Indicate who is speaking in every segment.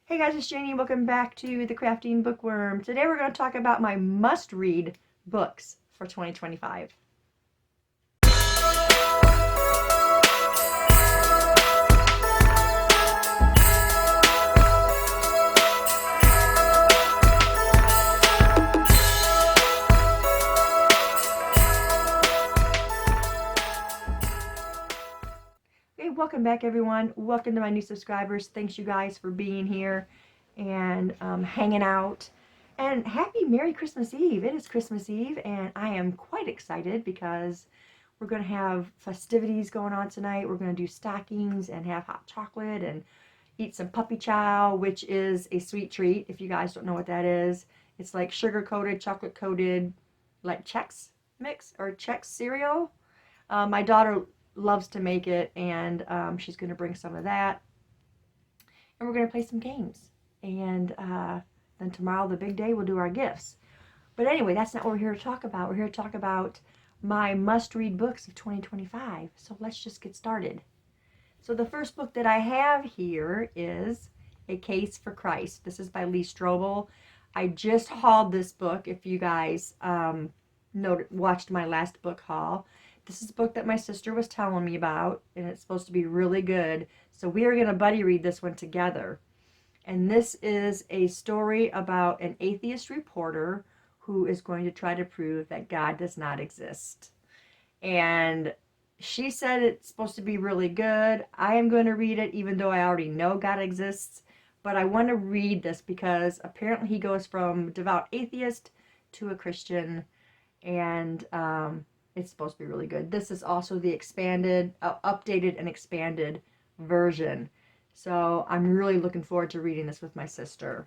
Speaker 1: Hey guys, it's Janie. Welcome back to the Crafting Bookworm. Today we're going to talk about my must-read books for 2025. Hey, welcome back everyone. Welcome to my new subscribers. Thanks you guys for being here and hanging out. And happy Merry Christmas Eve. It is Christmas Eve and I am quite excited because we're going to have festivities going on tonight. We're going to do stockings and have hot chocolate and eat some puppy chow, which is a sweet treat. If you guys don't know what that is, it's like sugar-coated, chocolate-coated, like Chex Mix or Chex cereal. My daughter loves to make it, and she's going to bring some of that. And we're going to play some games. And then tomorrow, the big day, we'll do our gifts. But anyway, that's not what we're here to talk about. We're here to talk about my must-read books of 2025. So let's just get started. So the first book that I have here is A Case for Christ. This is by Lee Strobel. I just hauled this book, if you guys watched my last book haul. This is a book that my sister was telling me about, and it's supposed to be really good. So we are going to buddy read this one together. And this is a story about an atheist reporter who is going to try to prove that God does not exist. And she said it's supposed to be really good. I am going to read it even though I already know God exists. But I want to read this because apparently he goes from devout atheist to a Christian. And it's supposed to be really good. This is also the expanded, updated and expanded version. So I'm really looking forward to reading this with my sister.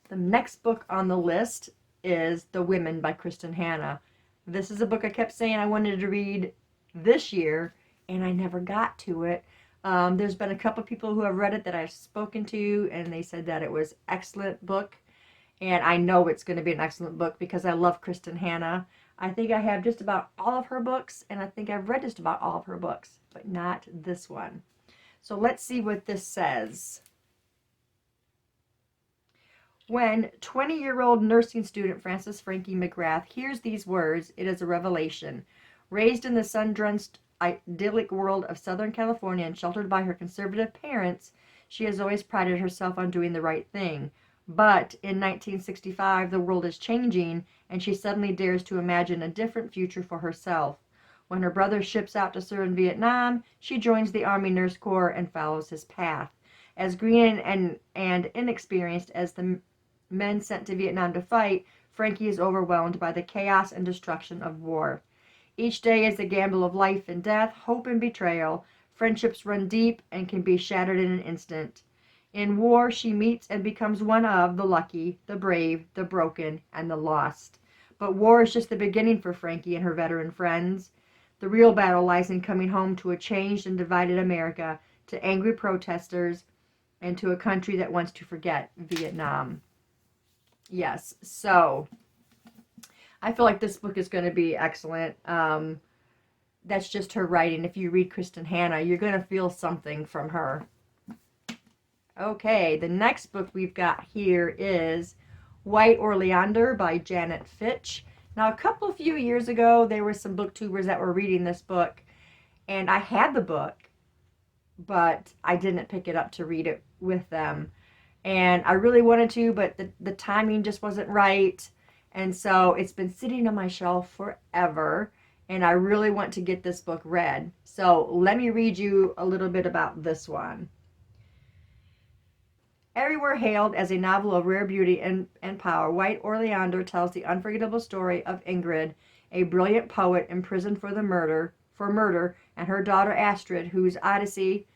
Speaker 1: The next book on the list is The Women by Kristen Hanna. This is a book I kept saying I wanted to read this year, and I never got to it. There's been a couple people who have read it that I've spoken to, and they said that it was an excellent book. And I know it's going to be an excellent book because I love Kristen Hanna. I think I have just about all of her books, and I think I've read just about all of her books, but not this one. So let's see what this says. When 20-year-old nursing student Frances Frankie McGrath hears these words, it is a revelation. Raised in the sun-drenched, idyllic world of Southern California and sheltered by her conservative parents, she has always prided herself on doing the right thing. But in 1965, the world is changing, and she suddenly dares to imagine a different future for herself. When her brother ships out to serve in Vietnam, she joins the Army Nurse Corps and follows his path. As green and inexperienced as the men sent to Vietnam to fight, Frankie is overwhelmed by the chaos and destruction of war. Each day is a gamble of life and death, hope and betrayal. Friendships run deep and can be shattered in an instant. In war, she meets and becomes one of the lucky, the brave, the broken, and the lost. But war is just the beginning for Frankie and her veteran friends. The real battle lies in coming home to a changed and divided America, to angry protesters, and to a country that wants to forget Vietnam. Yes, so I feel like this book is going to be excellent. That's just her writing. If you read Kristen Hanna, you're going to feel something from her. Okay, the next book we've got here is White or Leander by Janet Fitch. Now, a few years ago, there were some booktubers that were reading this book, and I had the book, but I didn't pick it up to read it with them. And I really wanted to, but the timing just wasn't right, and so it's been sitting on my shelf forever, and I really want to get this book read. So let me read you a little bit about this one. Everywhere hailed as a novel of rare beauty and power, White or Leander tells the unforgettable story of Ingrid, a brilliant poet imprisoned for murder, and her daughter Astrid, whose odyssey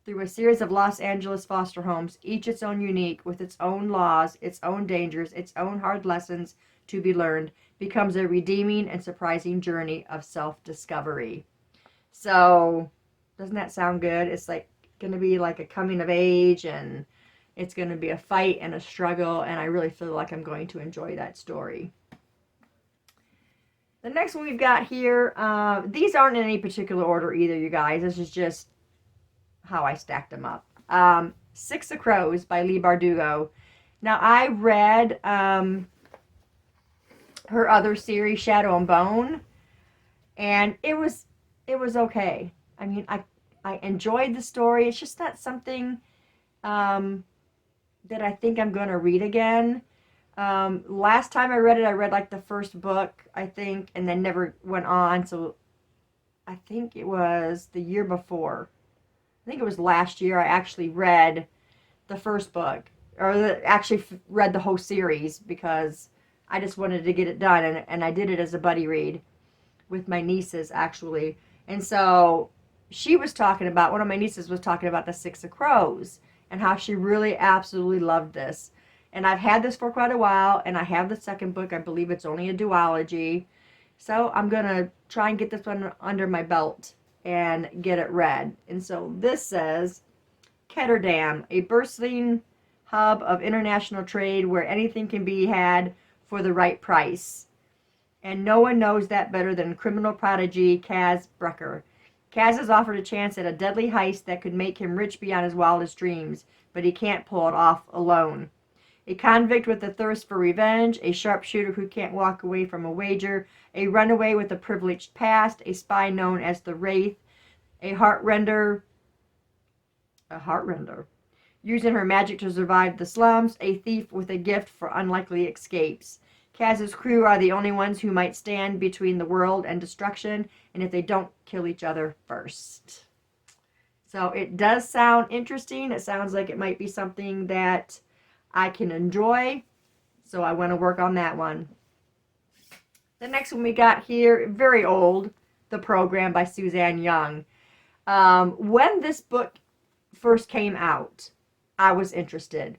Speaker 1: through a series of Los Angeles foster homes, each its own unique, with its own laws, its own dangers, its own hard lessons to be learned, becomes a redeeming and surprising journey of self-discovery. So, doesn't that sound good? It's like going to be like a coming of age, and it's going to be a fight and a struggle, and I really feel like I'm going to enjoy that story. The next one we've got here, these aren't in any particular order either, you guys. This is just how I stacked them up. Six of Crows by Leigh Bardugo. Now, I read her other series, Shadow and Bone, and it was okay. I mean, I enjoyed the story. It's just not something that I think I'm going to read again. Last time I read it, I read like the first book, I think, and then never went on. So I think it was the year before. I think it was last year I actually read the first book, or actually read the whole series, because I just wanted to get it done, and I did it as a buddy read with my nieces, actually. And so she was talking about, one of my nieces was talking about the Six of Crows, and how she really absolutely loved this. And I've had this for quite a while, and I have the second book. I believe it's only a duology. So I'm going to try and get this one under my belt and get it read. And so this says, Ketterdam, a bustling hub of international trade where anything can be had for the right price. And no one knows that better than criminal prodigy Kaz Brecker. Kaz is offered a chance at a deadly heist that could make him rich beyond his wildest dreams, but he can't pull it off alone. A convict with a thirst for revenge, a sharpshooter who can't walk away from a wager, a runaway with a privileged past, a spy known as the Wraith, a heartrender, using her magic to survive the slums, a thief with a gift for unlikely escapes. Kaz's crew are the only ones who might stand between the world and destruction, and if they don't kill each other first. So it does sound interesting. It sounds like it might be something that I can enjoy. So I want to work on that one. The next one we got here, very old, The Program by Suzanne Young. When this book first came out, I was interested.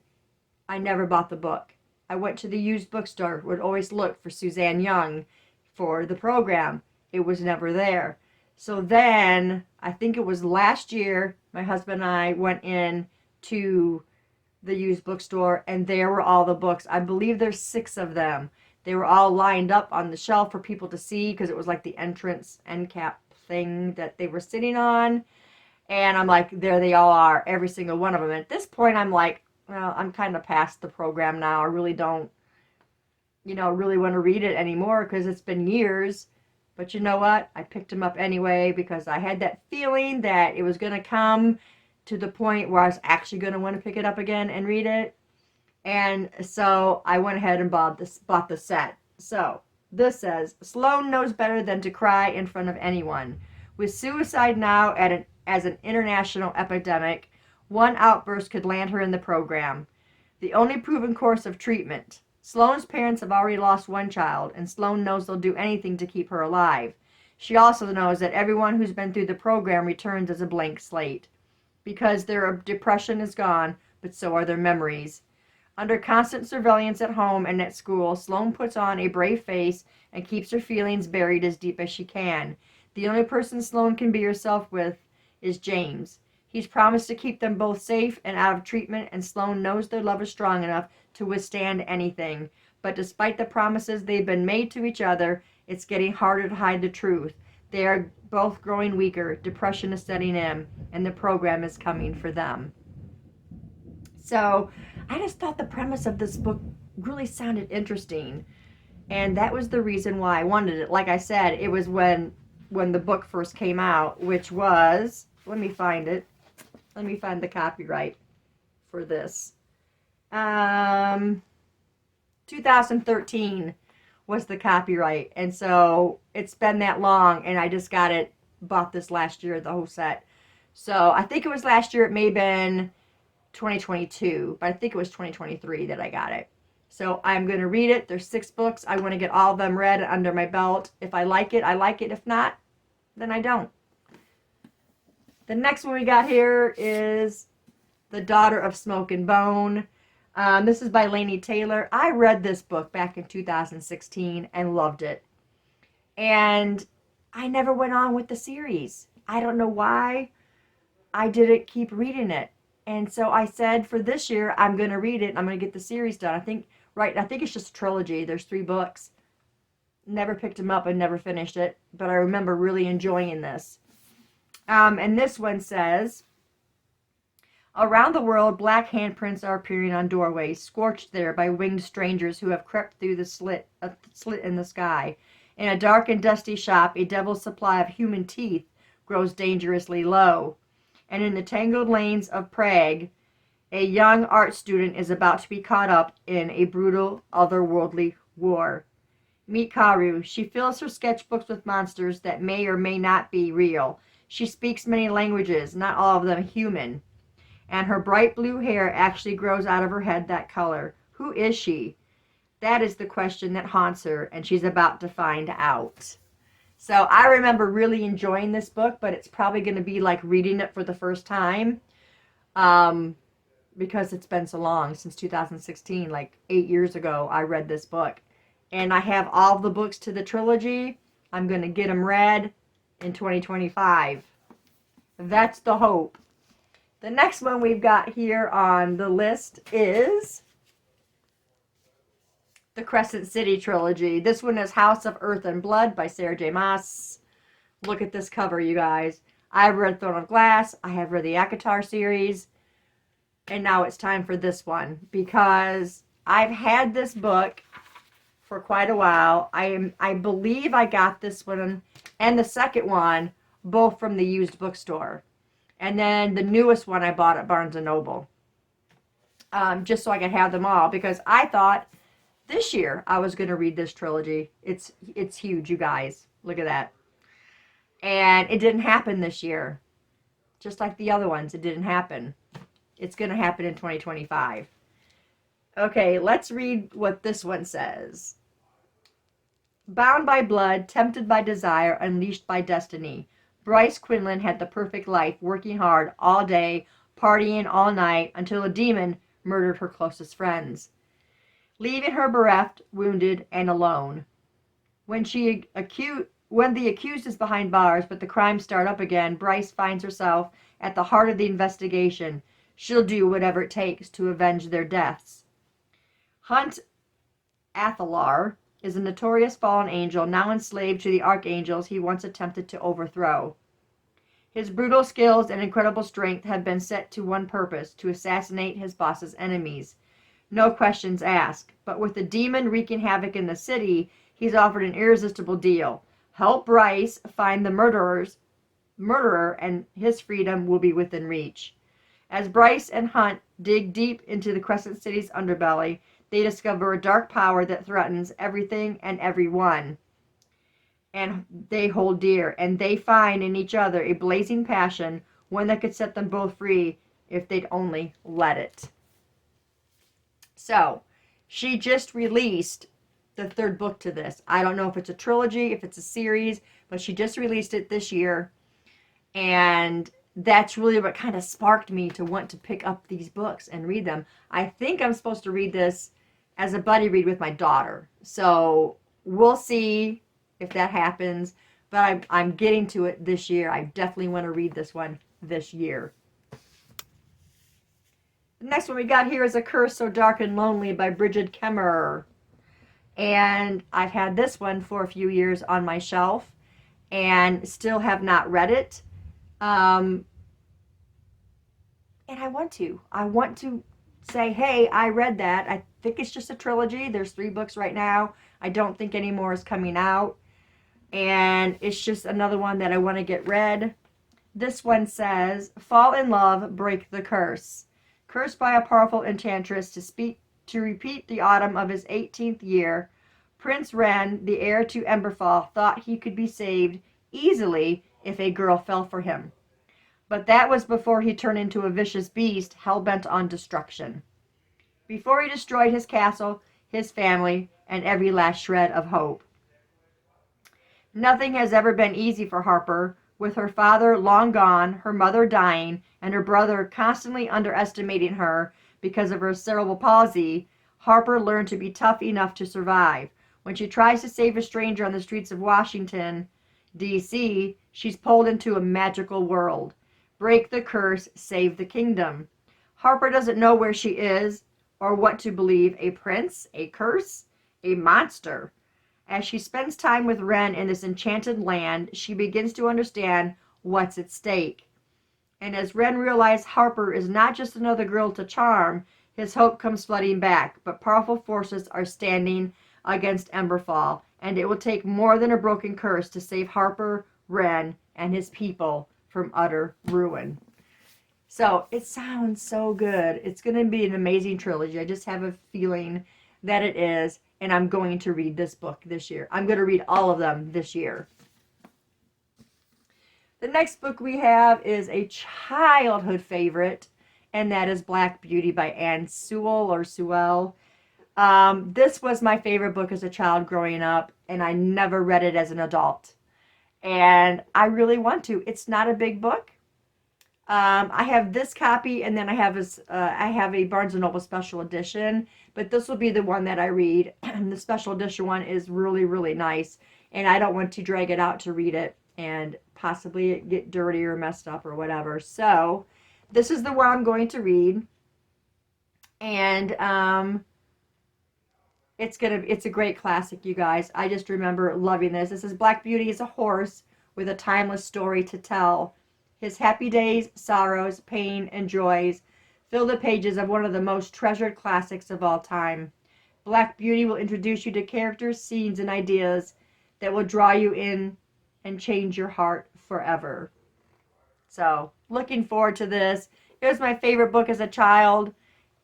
Speaker 1: I never bought the book. I went to the used bookstore, would always look for Suzanne Young for The Program. It was never there. So then, I think it was last year, my husband and I went in to the used bookstore, and there were all the books. I believe there's 6 of them. They were all lined up on the shelf for people to see, because it was like the entrance end cap thing that they were sitting on. And I'm like, there they all are, every single one of them. And at this point, I'm like, well, I'm kind of past The Program now. I really don't, really want to read it anymore, because it's been years. But you know what? I picked them up anyway, because I had that feeling that it was going to come to the point where I was actually going to want to pick it up again and read it. And so I went ahead and bought the set. So this says, Sloane knows better than to cry in front of anyone. With suicide now as an international epidemic, one outburst could land her in The Program. The only proven course of treatment. Sloane's parents have already lost one child, and Sloane knows they'll do anything to keep her alive. She also knows that everyone who's been through The Program returns as a blank slate. Because their depression is gone, but so are their memories. Under constant surveillance at home and at school, Sloane puts on a brave face and keeps her feelings buried as deep as she can. The only person Sloane can be herself with is James. He's promised to keep them both safe and out of treatment, and Sloane knows their love is strong enough to withstand anything. But despite the promises they've been made to each other, it's getting harder to hide the truth. They are both growing weaker, depression is setting in, and The Program is coming for them. So I just thought the premise of this book really sounded interesting, and that was the reason why I wanted it. Like I said, it was when the book first came out, which was, let me find it. Let me find the copyright for this. 2013 was the copyright. And so it's been that long, and I just bought this last year, the whole set. So I think it was last year. It may have been 2022, but I think it was 2023 that I got it. So I'm going to read it. There's 6 books. I want to get all of them read under my belt. If I like it, I like it. If not, then I don't. The next one we got here is The Daughter of Smoke and Bone. This is by Laini Taylor. I read this book back in 2016 and loved it. And I never went on with the series. I don't know why I didn't keep reading it. And so I said, for this year, I'm going to read it. I'm going to get the series done. I think it's just a trilogy. There's 3 books. Never picked them up and never finished it. But I remember really enjoying this. And this one says, Around the world, black handprints are appearing on doorways, scorched there by winged strangers who have crept through the slit in the sky. In a dark and dusty shop, a devil's supply of human teeth grows dangerously low. And in the tangled lanes of Prague, a young art student is about to be caught up in a brutal, otherworldly war. Meet Karu. She fills her sketchbooks with monsters that may or may not be real. She speaks many languages, not all of them human. And her bright blue hair actually grows out of her head that color. Who is she? That is the question that haunts her, and she's about to find out. So I remember really enjoying this book, but it's probably going to be like reading it for the first time because it's been so long, since 2016, like 8 years ago, I read this book. And I have all the books to the trilogy. I'm going to get them read in 2025. That's the hope. The next one we've got here on the list is the Crescent City Trilogy. This one is House of Earth and Blood by Sarah J. Maas. Look at this cover, you guys. I've read Throne of Glass. I have read the ACOTAR series. And now it's time for this one, because I've had this book for quite a while. I believe I got this one and the second one both from the used bookstore. And then the newest one I bought at Barnes & Noble. Just so I could have them all, because I thought this year I was going to read this trilogy. It's huge, you guys. Look at that. And it didn't happen this year. Just like the other ones, it didn't happen. It's going to happen in 2025. Okay, let's read what this one says. Bound by blood, tempted by desire, unleashed by destiny, Bryce Quinlan had the perfect life, working hard all day, partying all night, until a demon murdered her closest friends, leaving her bereft, wounded, and alone. When the accused is behind bars, but the crimes start up again, Bryce finds herself at the heart of the investigation. She'll do whatever it takes to avenge their deaths. Hunt Athalar is a notorious fallen angel, now enslaved to the archangels he once attempted to overthrow. His brutal skills and incredible strength have been set to one purpose: to assassinate his boss's enemies. No questions asked, but with the demon wreaking havoc in the city, he's offered an irresistible deal. Help Bryce find the murderer, and his freedom will be within reach. As Bryce and Hunt dig deep into the Crescent City's underbelly, they discover a dark power that threatens everything and everyone, and they hold dear, and they find in each other a blazing passion, one that could set them both free if they'd only let it. So, she just released the third book to this. I don't know if it's a trilogy, if it's a series, but she just released it this year, and that's really what kind of sparked me to want to pick up these books and read them. I think I'm supposed to read this as a buddy read with my daughter. So we'll see if that happens. But I'm getting to it this year. I definitely want to read this one this year. The next one we got here is A Curse So Dark and Lonely by Bridget Kemmerer. And I've had this one for a few years on my shelf and still have not read it. And I want to say, hey, I read that. I think it's just a trilogy. There's 3 books right now. I don't think any more is coming out. And it's just another one that I want to get read. This one says, fall in love, break the curse. Cursed by a powerful enchantress to repeat the autumn of his 18th year, Prince Ren, the heir to Emberfall, thought he could be saved easily if a girl fell for him. But that was before he turned into a vicious beast, hell-bent on destruction. Before he destroyed his castle, his family, and every last shred of hope. Nothing has ever been easy for Harper, with her father long gone, her mother dying, and her brother constantly underestimating her because of her cerebral palsy. Harper learned to be tough enough to survive. When she tries to save a stranger on the streets of Washington, D.C., she's pulled into a magical world. Break the curse, save the kingdom. Harper doesn't know where she is or what to believe. A prince? A curse? A monster? As she spends time with Ren in this enchanted land, she begins to understand what's at stake. And as Ren realizes Harper is not just another girl to charm, his hope comes flooding back. But powerful forces are standing against Emberfall, and it will take more than a broken curse to save Harper, Ren, and his people from utter ruin. So it sounds so good. It's going to be an amazing trilogy. I just have a feeling that it is, and I'm going to read this book this year. I'm going to read all of them this year. The next book we have is a childhood favorite, and that is Black Beauty by Anne Sewell or Sewell. This was my favorite book as a child growing up, and I never read it as an adult. And I really want to. It's not a big book. I have this copy, and then I have a Barnes & Noble special edition, but this will be the one that I read. The special edition one is really, really nice, and I don't want to drag it out to read it and possibly get dirty or messed up or whatever. So this is the one I'm going to read, and it's a great classic, you guys. I just remember loving this. This is Black Beauty is a horse with a timeless story to tell. His happy days, sorrows, pain, and joys fill the pages of one of the most treasured classics of all time. Black Beauty will introduce you to characters, scenes, and ideas that will draw you in and change your heart forever. So, looking forward to this. It was my favorite book as a child.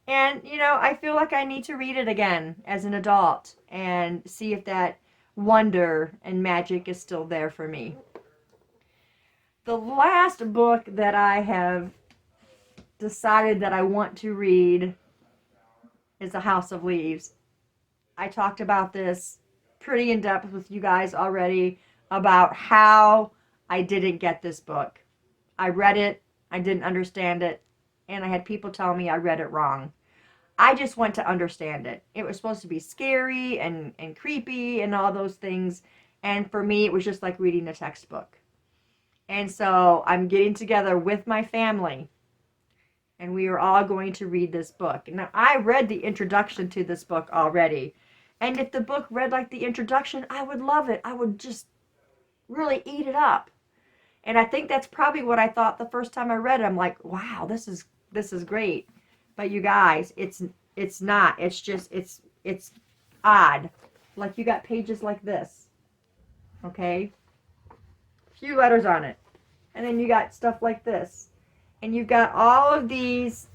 Speaker 1: And, you know, I feel like I need to read it again as an adult and see if that wonder and magic is still there for me. The last book that I have decided that I want to read is The House of Leaves. I talked about this pretty in depth with you guys already about how I didn't get this book. I read it, I didn't understand it, and I had people tell me I read it wrong. I just want to understand it. It was supposed to be scary and creepy and all those things, and for me it was just like reading a textbook. And so I'm getting together with my family, and we are all going to read this book. Now, I read the introduction to this book already, and if the book read like the introduction, I would love it. I would just really eat it up. And I think that's probably what I thought the first time I read it. I'm like, wow, this is great. But you guys, it's not. It's just it's odd. Like, you got pages like this. Okay? Few letters on it. And then you got stuff like this. And you've got all of these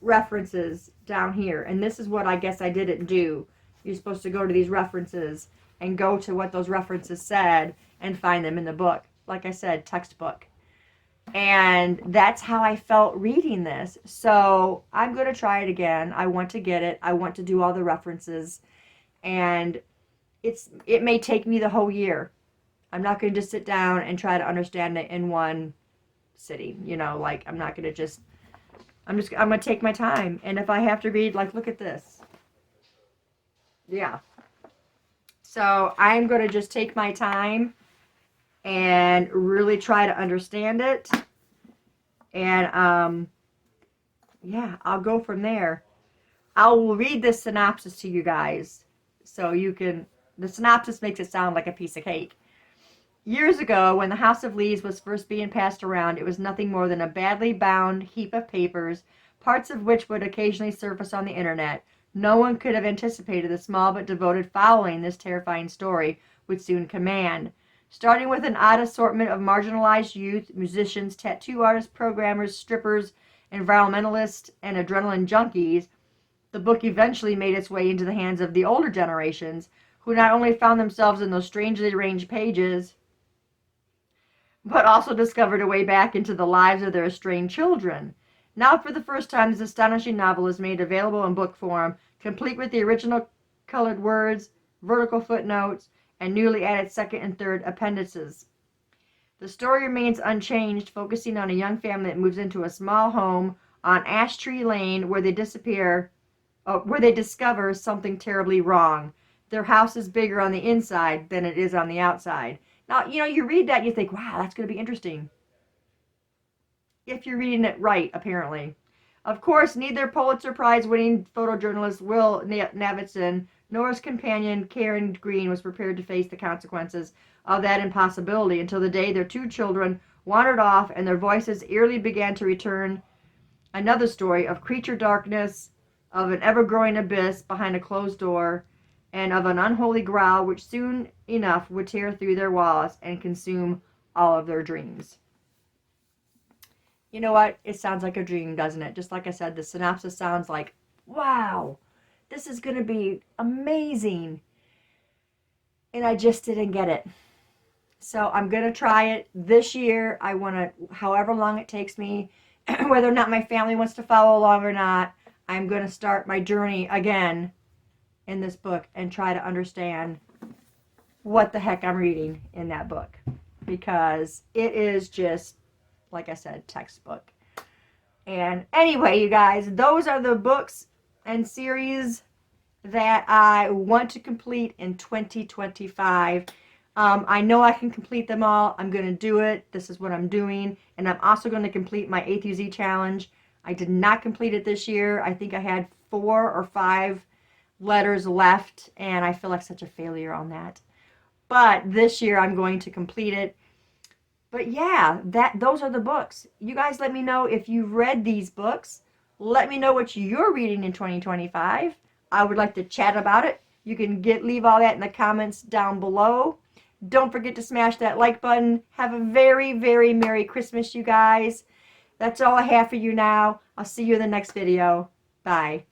Speaker 1: references down here. And this is what I guess I didn't do. You're supposed to go to these references and go to what those references said and find them in the book. Like I said, textbook. And that's how I felt reading this. So I'm going to try it again. I want to get it. I want to do all the references. And it may take me the whole year. I'm not going to just sit down and try to understand it in one sitting. You know, like, I'm not going to just, I'm going to take my time. And if I have to read, like, look at this. Yeah. So I'm going to just take my time and really try to understand it. And, yeah, I'll go from there. I will read this synopsis to you guys. So you can, the synopsis makes it sound like a piece of cake. Years ago, when the House of Leaves was first being passed around, it was nothing more than a badly bound heap of papers, parts of which would occasionally surface on the internet. No one could have anticipated the small but devoted following this terrifying story would soon command. Starting with an odd assortment of marginalized youth, musicians, tattoo artists, programmers, strippers, environmentalists, and adrenaline junkies, the book eventually made its way into the hands of the older generations, who not only found themselves in those strangely arranged pages, but also discovered a way back into the lives of their estranged children. Now, for the first time, this astonishing novel is made available in book form, complete with the original colored words, vertical footnotes, and newly added second and third appendices. The story remains unchanged, focusing on a young family that moves into a small home on Ash Tree Lane where they discover something terribly wrong. Their house is bigger on the inside than it is on the outside. Now, you know, you read that and you think, wow, that's going to be interesting. If you're reading it right, apparently. Of course, neither Pulitzer Prize-winning photojournalist Will Navidson nor his companion Karen Green was prepared to face the consequences of that impossibility until the day their two children wandered off, and their voices eerily began to return. Another story of creature darkness, of an ever-growing abyss behind a closed door, and of an unholy growl which soon enough would tear through their walls and consume all of their dreams. You know what? It sounds like a dream, doesn't it? Just like I said, the synopsis sounds like, wow, this is going to be amazing. And I just didn't get it. So I'm going to try it this year. I want to, however long it takes me, whether or not my family wants to follow along or not, I'm going to start my journey again in this book and try to understand what the heck I'm reading in that book. Because it is just, like I said, textbook. And anyway, you guys, those are the books and series that I want to complete in 2025. I know I can complete them all. I'm going to do it. This is what I'm doing. And I'm also going to complete my A through Z challenge. I did not complete it this year. I think I had 4 or 5 letters left, and I feel like such a failure on that. But this year I'm going to complete it. But yeah, those are the books. You guys let me know if you've read these books. Let me know what you're reading in 2025. I would like to chat about it. You can leave all that in the comments down below. Don't forget to smash that like button. Have a very, very Merry Christmas, you guys. That's all I have for you now. I'll see you in the next video. Bye.